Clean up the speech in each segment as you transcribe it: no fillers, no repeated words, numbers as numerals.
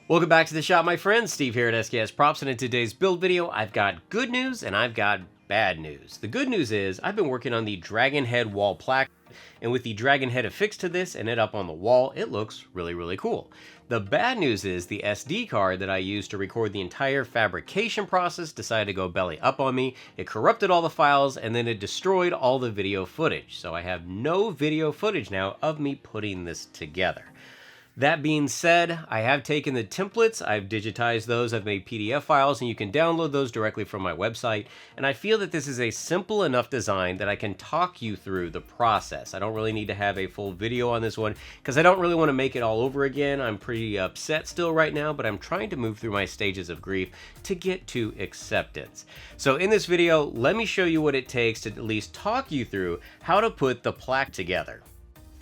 Welcome back to the shop, my friends. Steve here at SKS Props, and in today's build video, I've got good news and I've got bad news. The good news is I've been working on the Dragon Head wall plaque, and with the Dragon Head affixed to this and it up on the wall, it looks really cool. The bad news is the SD card that I used to record the entire fabrication process decided to go belly up on me. It corrupted all the files and then it destroyed all the video footage. So I have no video footage now of me putting this together. That being said, I have taken the templates, I've digitized those, I've made PDF files, and you can download those directly from my website. And I feel that this is a simple enough design that I can talk you through the process. I don't really need to have a full video on this one because I don't really want to make it all over again. I'm pretty upset still right now, but I'm trying to move through my stages of grief to get to acceptance. So in this video, let me show you what it takes to at least talk you through how to put the plaque together.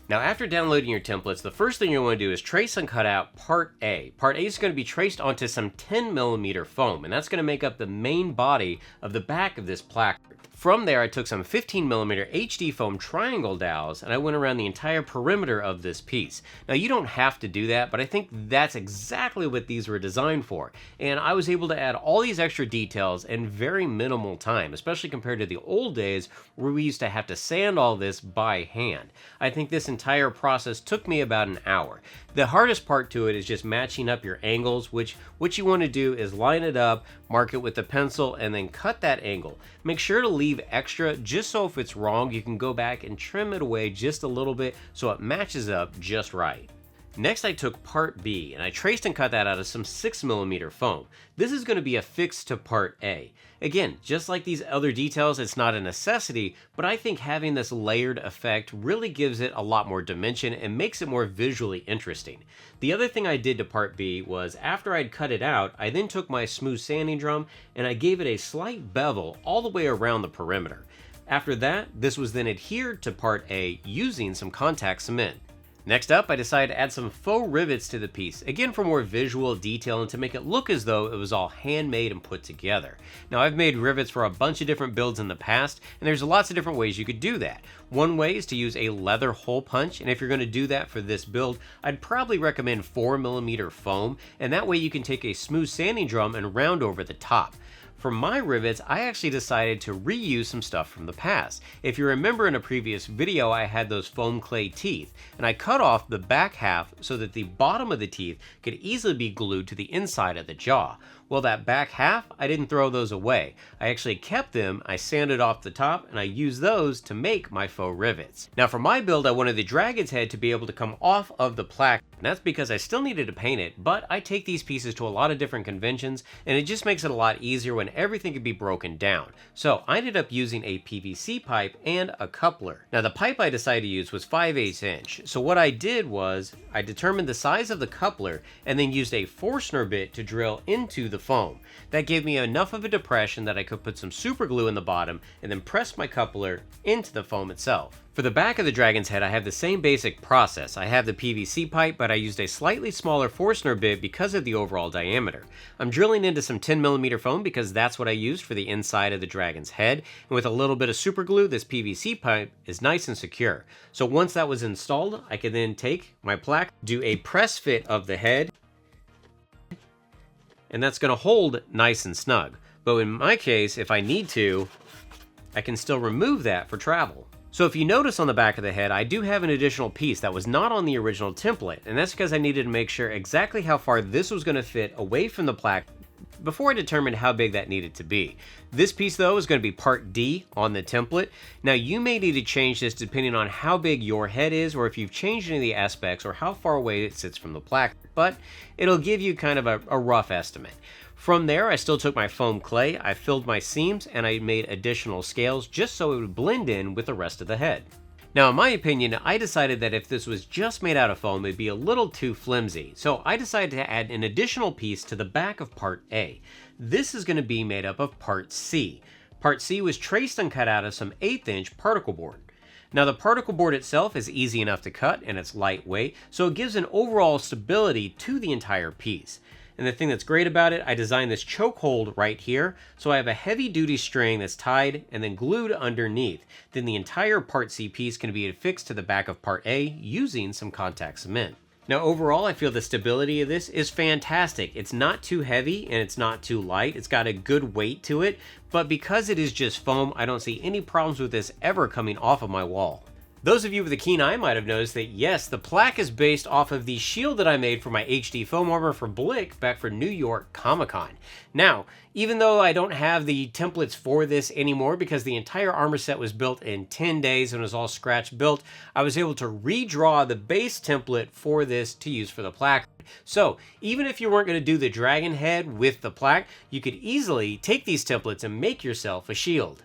Now, after downloading your templates, the first thing you want to do is trace and cut out Part A. Part A is going to be traced onto some 10mm foam, and that's going to make up the main body of the back of this plaque. From there, I took some 15mm HD foam triangle dowels, and I went around the entire perimeter of this piece. Now, you don't have to do that, but I think that's exactly what these were designed for. And I was able to add all these extra details in very minimal time, especially compared to the old days where we used to have to sand all this by hand. I think this entire process took me about an hour. The hardest part to it is just matching up your angles, which what you want to do is line it up, mark it with a pencil, and then cut that angle. Make sure to leave extra just so if it's wrong, you can go back and trim it away just a little bit so it matches up just right. Next, I took Part B, and I traced and cut that out of some 6mm foam. This is going to be affixed to Part A. Again, just like these other details, it's not a necessity, but I think having this layered effect really gives it a lot more dimension and makes it more visually interesting. The other thing I did to Part B was, after I'd cut it out, I then took my smooth sanding drum and I gave it a slight bevel all the way around the perimeter. After that, this was then adhered to Part A using some contact cement. Next up, I decided to add some faux rivets to the piece, again for more visual detail and to make it look as though it was all handmade and put together. Now, I've made rivets for a bunch of different builds in the past, and there's lots of different ways you could do that. One way is to use a leather hole punch, and if you're going to do that for this build, I'd probably recommend 4mm foam, and that way you can take a smooth sanding drum and round over the top. For my rivets, I actually decided to reuse some stuff from the past. If you remember in a previous video, I had those foam clay teeth, and I cut off the back half so that the bottom of the teeth could easily be glued to the inside of the jaw. Well, that back half, I didn't throw those away. I actually kept them, I sanded off the top, and I used those to make my faux rivets. Now for my build, I wanted the dragon's head to be able to come off of the plaque, and that's because I still needed to paint it, but I take these pieces to a lot of different conventions, and it just makes it a lot easier when everything can be broken down. So I ended up using a PVC pipe and a coupler. Now the pipe I decided to use was 5/8 inch, so what I did was, I determined the size of the coupler, and then used a Forstner bit to drill into the foam. That gave me enough of a depression that I could put some super glue in the bottom and then press my coupler into the foam itself. For the back of the dragon's head, I have the same basic process. I have the PVC pipe, but I used a slightly smaller Forstner bit because of the overall diameter. I'm drilling into some 10mm foam because that's what I used for the inside of the dragon's head, and with a little bit of super glue, this PVC pipe is nice and secure. So once that was installed, I could then take my plaque, do a press fit of the head, and that's going to hold nice and snug. But in my case, if I need to, I can still remove that for travel. So if you notice on the back of the head, I do have an additional piece that was not on the original template, and that's because I needed to make sure exactly how far this was going to fit away from the plaque before I determined how big that needed to be. This piece though is going to be Part D on the template. Now you may need to change this depending on how big your head is, or if you've changed any of the aspects, or how far away it sits from the plaque, but it'll give you kind of a rough estimate. From there, I still took my foam clay, I filled my seams, and I made additional scales just so it would blend in with the rest of the head. Now, in my opinion, I decided that if this was just made out of foam, it'd be a little too flimsy. So I decided to add an additional piece to the back of Part A. This is going to be made up of Part C. Part C was traced and cut out of some 1/8 inch particle board. Now the particle board itself is easy enough to cut and it's lightweight, so it gives an overall stability to the entire piece. And the thing that's great about it, I designed this choke hold right here, so I have a heavy duty string that's tied and then glued underneath. Then the entire Part C piece can be affixed to the back of Part A using some contact cement. Now overall, I feel the stability of this is fantastic. It's not too heavy and it's not too light. It's got a good weight to it, but because it is just foam, I don't see any problems with this ever coming off of my wall. Those of you with a keen eye might have noticed that yes, the plaque is based off of the shield that I made for my HD foam armor for Blick back for New York Comic-Con. Now, even though I don't have the templates for this anymore because the entire armor set was built in 10 days and was all scratch built, I was able to redraw the base template for this to use for the plaque. So, even if you weren't going to do the dragon head with the plaque, you could easily take these templates and make yourself a shield.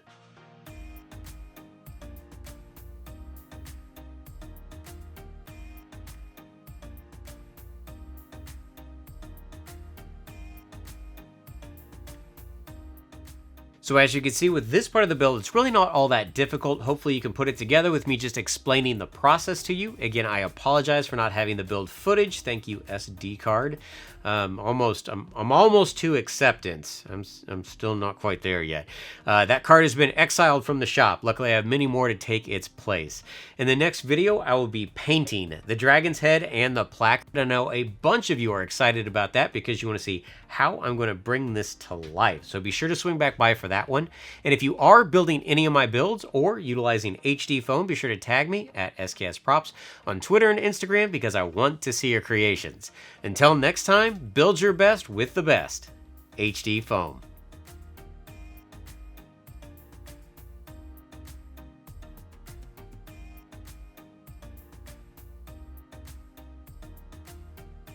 So as you can see with this part of the build, it's really not all that difficult. Hopefully you can put it together with me just explaining the process to you. Again, I apologize for not having the build footage. Thank you, SD card. I'm almost to acceptance. I'm still not quite there yet. That card has been exiled from the shop. Luckily, I have many more to take its place. In the next video, I will be painting the dragon's head and the plaque. I know a bunch of you are excited about that because you want to see how I'm going to bring this to life. So be sure to swing back by for that one. And if you are building any of my builds or utilizing HD foam, be sure to tag me at SKS Props on Twitter and Instagram because I want to see your creations. Until next time, build your best with the best HD foam.